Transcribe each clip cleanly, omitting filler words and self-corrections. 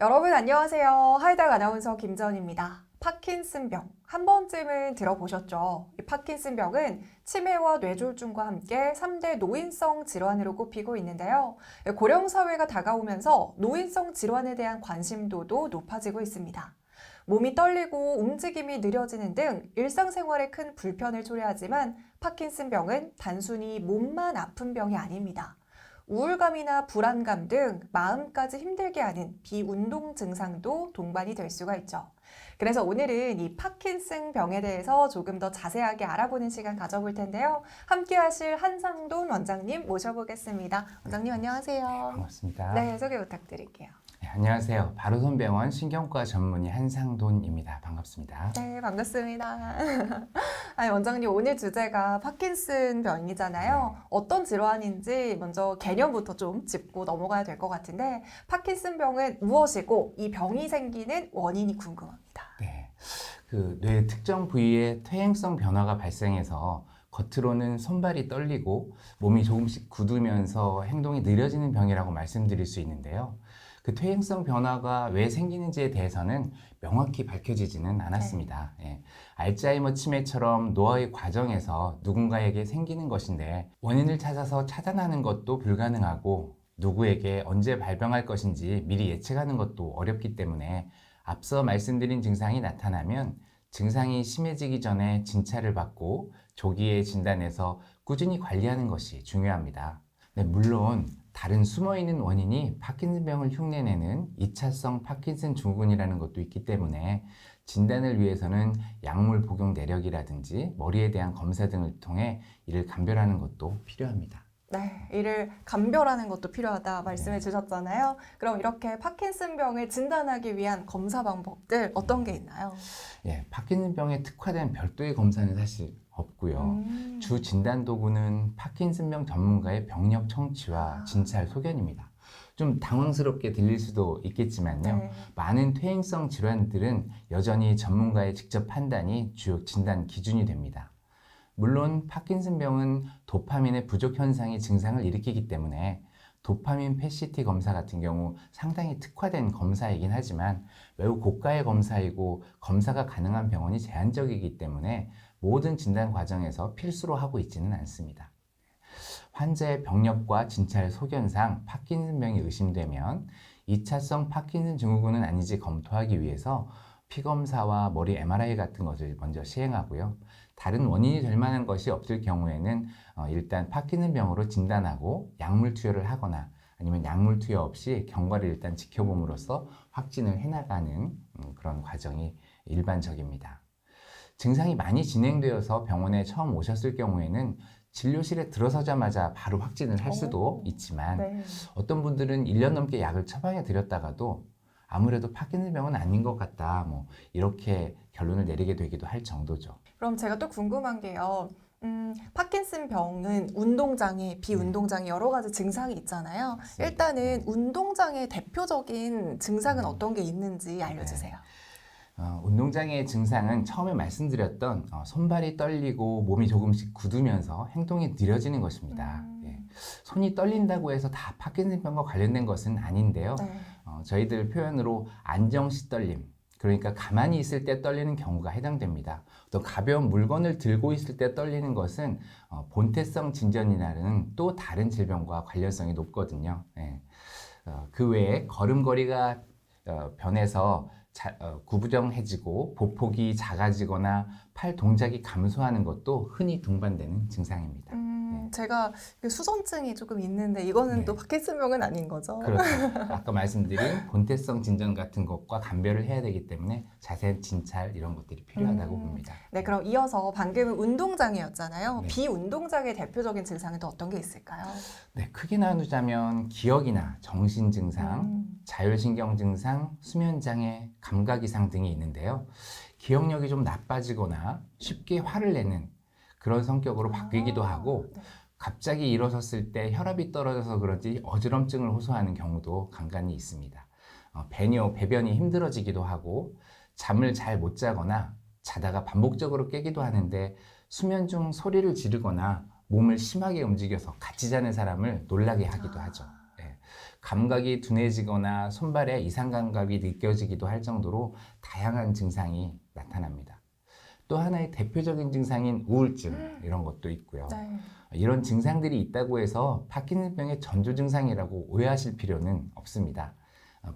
여러분 안녕하세요. 하이닥 아나운서 김전입니다. 파킨슨병 한 번쯤은 들어보셨죠? 이 파킨슨병은 치매와 뇌졸중과 함께 3대 노인성 질환으로 꼽히고 있는데요. 고령 사회가 다가오면서 노인성 질환에 대한 관심도도 높아지고 있습니다. 몸이 떨리고 움직임이 느려지는 등 일상생활에 큰 불편을 초래하지만 파킨슨병은 단순히 몸만 아픈 병이 아닙니다. 우울감이나 불안감 등 마음까지 힘들게 하는 비운동 증상도 동반이 될 수가 있죠. 그래서 오늘은 이 파킨슨 병에 대해서 조금 더 자세하게 알아보는 시간 가져볼 텐데요. 함께 하실 한상돈 원장님 모셔보겠습니다. 원장님 안녕하세요. 반갑습니다. 네, 소개 부탁드릴게요. 네, 안녕하세요. 바로손병원 신경과 전문의 한상돈입니다. 반갑습니다. 네, 반갑습니다. 아니, 원장님, 오늘 주제가 파킨슨 병이잖아요. 네. 어떤 질환인지 먼저 개념부터 좀 짚고 넘어가야 될 것 같은데, 파킨슨 병은 무엇이고, 이 병이 생기는 원인이 궁금합니다. 네, 뇌 특정 부위에 퇴행성 변화가 발생해서 겉으로는 손발이 떨리고 몸이 조금씩 굳으면서 행동이 느려지는 병이라고 말씀드릴 수 있는데요. 그 퇴행성 변화가 왜 생기는지에 대해서는 명확히 밝혀지지는 않았습니다. 예. 알츠하이머 치매처럼 노화의 과정에서 누군가에게 생기는 것인데 원인을 찾아서 차단하는 것도 불가능하고 누구에게 언제 발병할 것인지 미리 예측하는 것도 어렵기 때문에 앞서 말씀드린 증상이 나타나면 증상이 심해지기 전에 진찰을 받고 조기에 진단해서 꾸준히 관리하는 것이 중요합니다. 네, 물론 다른 숨어있는 원인이 파킨슨병을 흉내내는 2차성 파킨슨 증후군이라는 것도 있기 때문에 진단을 위해서는 약물 복용 내력이라든지 머리에 대한 검사 등을 통해 이를 감별하는 것도 필요합니다. 네, 이를 감별하는 것도 필요하다 말씀해 주셨잖아요. 그럼 이렇게 파킨슨병을 진단하기 위한 검사 방법들 어떤 게 있나요? 예, 파킨슨병에 특화된 별도의 검사는 사실 없고요. 주 진단 도구는 파킨슨병 전문가의 병력 청취와 진찰 소견입니다. 좀 당황스럽게 들릴 수도 있겠지만요. 네. 많은 퇴행성 질환들은 여전히 전문가의 직접 판단이 주요 진단 기준이 됩니다. 물론 파킨슨병은 도파민의 부족 현상이 증상을 일으키기 때문에 도파민 PET 검사 같은 경우 상당히 특화된 검사이긴 하지만 매우 고가의 검사이고 검사가 가능한 병원이 제한적이기 때문에 모든 진단 과정에서 필수로 하고 있지는 않습니다. 환자의 병력과 진찰 소견상 파킨슨병이 의심되면 2차성 파킨슨 증후군은 아닌지 검토하기 위해서 피검사와 머리 MRI 같은 것을 먼저 시행하고요. 다른 원인이 될 만한 것이 없을 경우에는 일단 파킨슨병으로 진단하고 약물 투여를 하거나 아니면 약물 투여 없이 경과를 일단 지켜봄으로써 확진을 해나가는 그런 과정이 일반적입니다. 증상이 많이 진행되어서 병원에 처음 오셨을 경우에는 진료실에 들어서자마자 바로 확진을 할 수도 있지만 네. 어떤 분들은 1년 넘게 약을 처방해 드렸다가도 아무래도 파킨슨병은 아닌 것 같다 이렇게 결론을 내리게 되기도 할 정도죠. 그럼 제가 또 궁금한 게요. 파킨슨병은 운동장애, 비운동장애 여러 가지 증상이 있잖아요. 맞습니다. 일단은 운동장애 대표적인 증상은 어떤 게 있는지 알려주세요. 운동장애의 증상은 처음에 말씀드렸던 손발이 떨리고 몸이 조금씩 굳으면서 행동이 느려지는 것입니다. 예. 손이 떨린다고 해서 다 파킨슨병과 관련된 것은 아닌데요. 네. 저희들 표현으로 안정시 떨림, 그러니까 가만히 있을 때 떨리는 경우가 해당됩니다. 또 가벼운 물건을 들고 있을 때 떨리는 것은 본태성 진전이라는 또 다른 질병과 관련성이 높거든요. 예. 그 외에 걸음걸이가 변해서 구부정해지고 보폭이 작아지거나 팔 동작이 감소하는 것도 흔히 동반되는 증상입니다. 제가 수전증이 조금 있는데 이거는 네. 또 파킨슨병은 아닌 거죠? 그렇죠. 아까 말씀드린 본태성 진전 같은 것과 감별을 해야 되기 때문에 자세한 진찰 이런 것들이 필요하다고 봅니다. 네, 그럼 이어서 방금은 운동장애였잖아요. 네. 비운동장애 대표적인 증상은 또 어떤 게 있을까요? 네, 크게 나누자면 기억이나 정신 증상, 자율신경 증상, 수면 장애, 감각 이상 등이 있는데요. 기억력이 좀 나빠지거나 쉽게 화를 내는 그런 성격으로 바뀌기도 하고 네. 갑자기 일어섰을 때 혈압이 떨어져서 그런지 어지럼증을 호소하는 경우도 간간히 있습니다. 배변이 힘들어지기도 하고 잠을 잘 못 자거나 자다가 반복적으로 깨기도 하는데 수면 중 소리를 지르거나 몸을 심하게 움직여서 같이 자는 사람을 놀라게 하기도 하죠. 예. 감각이 둔해지거나 손발에 이상 감각이 느껴지기도 할 정도로 다양한 증상이 나타납니다. 또 하나의 대표적인 증상인 우울증 이런 것도 있고요. 네. 이런 증상들이 있다고 해서 파킨슨병의 전조 증상이라고 오해하실 필요는 없습니다.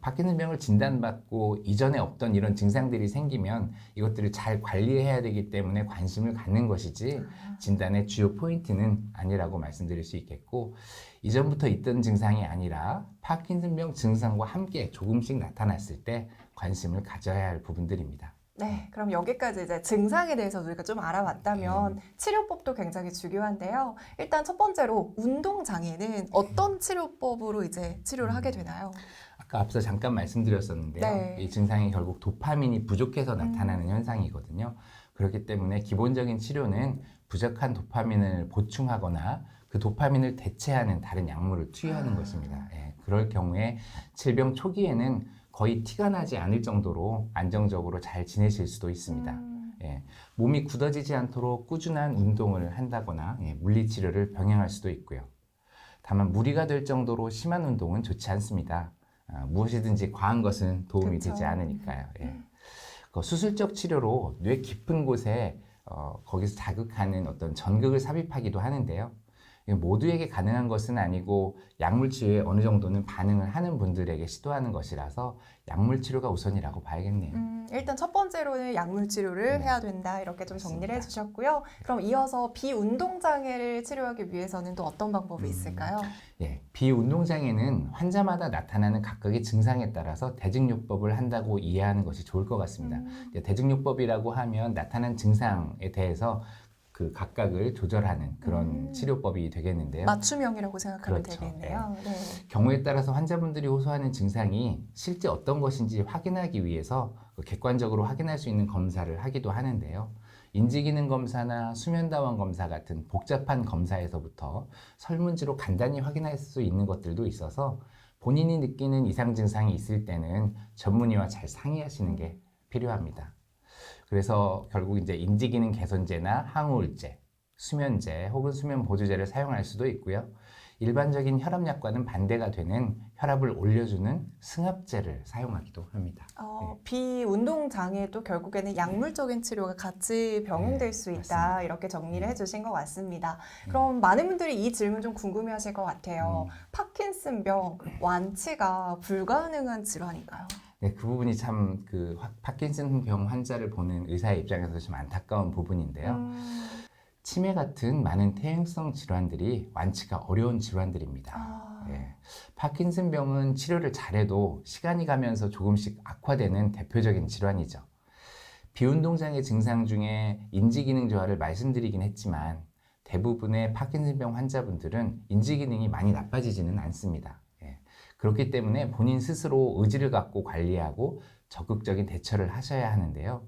파킨슨병을 진단받고 이전에 없던 이런 증상들이 생기면 이것들을 잘 관리해야 되기 때문에 관심을 갖는 것이지 진단의 주요 포인트는 아니라고 말씀드릴 수 있겠고, 이전부터 있던 증상이 아니라 파킨슨병 증상과 함께 조금씩 나타났을 때 관심을 가져야 할 부분들입니다. 네, 그럼 여기까지 이제 증상에 대해서 우리가 좀 알아봤다면 치료법도 굉장히 중요한데요. 일단 첫 번째로 운동 장애는 어떤 치료법으로 이제 치료를 하게 되나요? 아까 앞서 잠깐 말씀드렸었는데요. 네. 이 증상이 결국 도파민이 부족해서 나타나는 현상이거든요. 그렇기 때문에 기본적인 치료는 부족한 도파민을 보충하거나 그 도파민을 대체하는 다른 약물을 투여하는 것입니다. 예, 그럴 경우에 질병 초기에는 거의 티가 나지 않을 정도로 안정적으로 잘 지내실 수도 있습니다. 예, 몸이 굳어지지 않도록 꾸준한 운동을 한다거나 물리치료를 병행할 수도 있고요. 다만 무리가 될 정도로 심한 운동은 좋지 않습니다. 무엇이든지 과한 것은 도움이 그쵸. 되지 않으니까요. 예. 수술적 치료로 뇌 깊은 곳에 거기서 자극하는 어떤 전극을 삽입하기도 하는데요. 모두에게 가능한 것은 아니고 약물 치료에 어느 정도는 반응을 하는 분들에게 시도하는 것이라서 약물 치료가 우선이라고 봐야겠네요. 일단 첫 번째로는 약물 치료를 네. 해야 된다 이렇게 좀 정리를 맞습니다. 해주셨고요. 그럼 이어서 비운동 장애를 치료하기 위해서는 또 어떤 방법이 있을까요? 예, 비운동장애는 환자마다 나타나는 각각의 증상에 따라서 대증요법을 한다고 이해하는 것이 좋을 것 같습니다. 대증요법이라고 하면 나타난 증상에 대해서 그 각각을 조절하는 그런 치료법이 되겠는데요. 맞춤형이라고 생각하면 그렇죠. 되겠네요. 네. 경우에 따라서 환자분들이 호소하는 증상이 실제 어떤 것인지 확인하기 위해서 객관적으로 확인할 수 있는 검사를 하기도 하는데요. 인지기능 검사나 수면다원 검사 같은 복잡한 검사에서부터 설문지로 간단히 확인할 수 있는 것들도 있어서 본인이 느끼는 이상 증상이 있을 때는 전문의와 잘 상의하시는 게 필요합니다. 그래서 결국 이제 인지기능 개선제나 항우울제, 수면제 혹은 수면 보조제를 사용할 수도 있고요. 일반적인 혈압약과는 반대가 되는 혈압을 올려주는 승합제를 사용하기도 합니다. 비운동 장애도 결국에는 약물적인 치료가 같이 병행될 네, 수 있다 맞습니다. 이렇게 정리를 해주신 것 같습니다. 그럼 많은 분들이 이 질문 좀 궁금해하실 것 같아요. 파킨슨병 완치가 불가능한 질환인가요? 네, 그 부분이 참 그 파킨슨병 환자를 보는 의사의 입장에서 좀 안타까운 부분인데요. 치매 같은 많은 퇴행성 질환들이 완치가 어려운 질환들입니다. 예. 파킨슨병은 치료를 잘해도 시간이 가면서 조금씩 악화되는 대표적인 질환이죠. 비운동장애 증상 중에 인지기능 저하를 말씀드리긴 했지만 대부분의 파킨슨병 환자분들은 인지기능이 많이 나빠지지는 않습니다. 예. 그렇기 때문에 본인 스스로 의지를 갖고 관리하고 적극적인 대처를 하셔야 하는데요.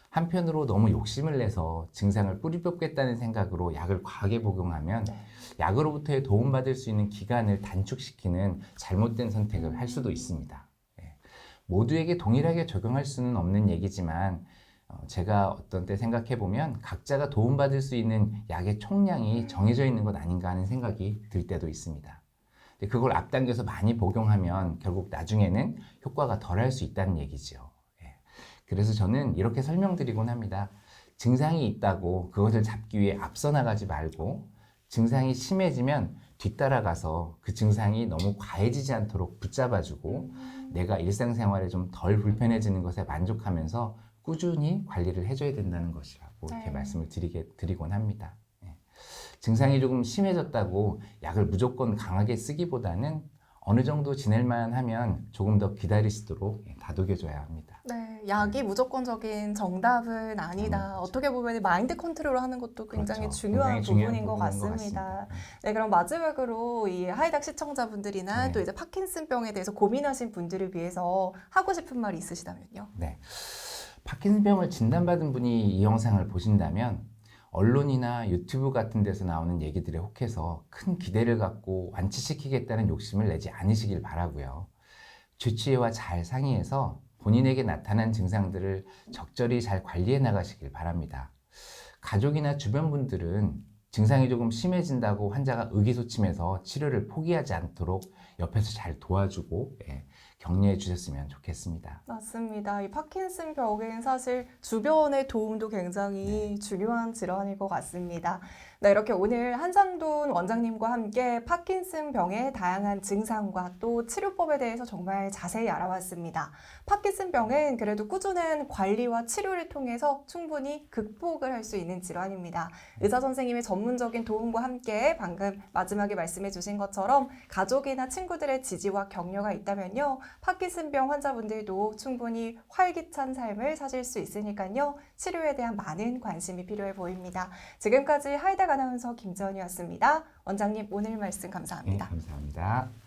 한편으로 너무 욕심을 내서 증상을 뿌리 뽑겠다는 생각으로 약을 과하게 복용하면 약으로부터의 도움받을 수 있는 기간을 단축시키는 잘못된 선택을 할 수도 있습니다. 예. 모두에게 동일하게 적용할 수는 없는 얘기지만 제가 어떤 때 생각해보면 각자가 도움받을 수 있는 약의 총량이 정해져 있는 것 아닌가 하는 생각이 들 때도 있습니다. 그걸 앞당겨서 많이 복용하면 결국 나중에는 효과가 덜할 수 있다는 얘기죠. 그래서 저는 이렇게 설명드리곤 합니다. 증상이 있다고 그것을 잡기 위해 앞서 나가지 말고 증상이 심해지면 뒤따라가서 그 증상이 너무 과해지지 않도록 붙잡아주고 내가 일상생활에 좀 덜 불편해지는 것에 만족하면서 꾸준히 관리를 해줘야 된다는 것이라고 이렇게 말씀을 드리곤 합니다. 증상이 조금 심해졌다고 약을 무조건 강하게 쓰기보다는 어느 정도 지낼만 하면 조금 더 기다리시도록 다독여줘야 합니다. 네, 약이 무조건적인 정답은 아니다. 그렇죠. 어떻게 보면 마인드 컨트롤 하는 것도 굉장히 그렇죠. 중요한 굉장히 부분인 것 부분인 것 같습니다. 네, 그럼 마지막으로 이 하이닥 시청자분들이나 네. 또 이제 파킨슨병에 대해서 고민하신 분들을 위해서 하고 싶은 말이 있으시다면요? 네. 파킨슨병을 진단받은 분이 이 영상을 보신다면 언론이나 유튜브 같은 데서 나오는 얘기들에 혹해서 큰 기대를 갖고 완치시키겠다는 욕심을 내지 않으시길 바라고요. 주치의와 잘 상의해서 본인에게 나타난 증상들을 적절히 잘 관리해 나가시길 바랍니다. 가족이나 주변 분들은 증상이 조금 심해진다고 환자가 의기소침해서 치료를 포기하지 않도록 옆에서 잘 도와주고 격려해 주셨으면 좋겠습니다. 맞습니다. 이 파킨슨 병은 사실 주변의 도움도 굉장히 중요한 질환일 것 같습니다. 네, 이렇게 오늘 한상돈 원장님과 함께 파킨슨 병의 다양한 증상과 또 치료법에 대해서 정말 자세히 알아봤습니다. 파킨슨 병은 그래도 꾸준한 관리와 치료를 통해서 충분히 극복을 할 수 있는 질환입니다. 의사 선생님의 전문적인 도움과 함께 방금 마지막에 말씀해 주신 것처럼 가족이나 친구들의 지지와 격려가 있다면요. 파킨슨병 환자분들도 충분히 활기찬 삶을 사실 수 있으니까요. 치료에 대한 많은 관심이 필요해 보입니다. 지금까지 하이닥 아나운서 김지연이었습니다. 원장님 오늘 말씀 감사합니다. 감사합니다.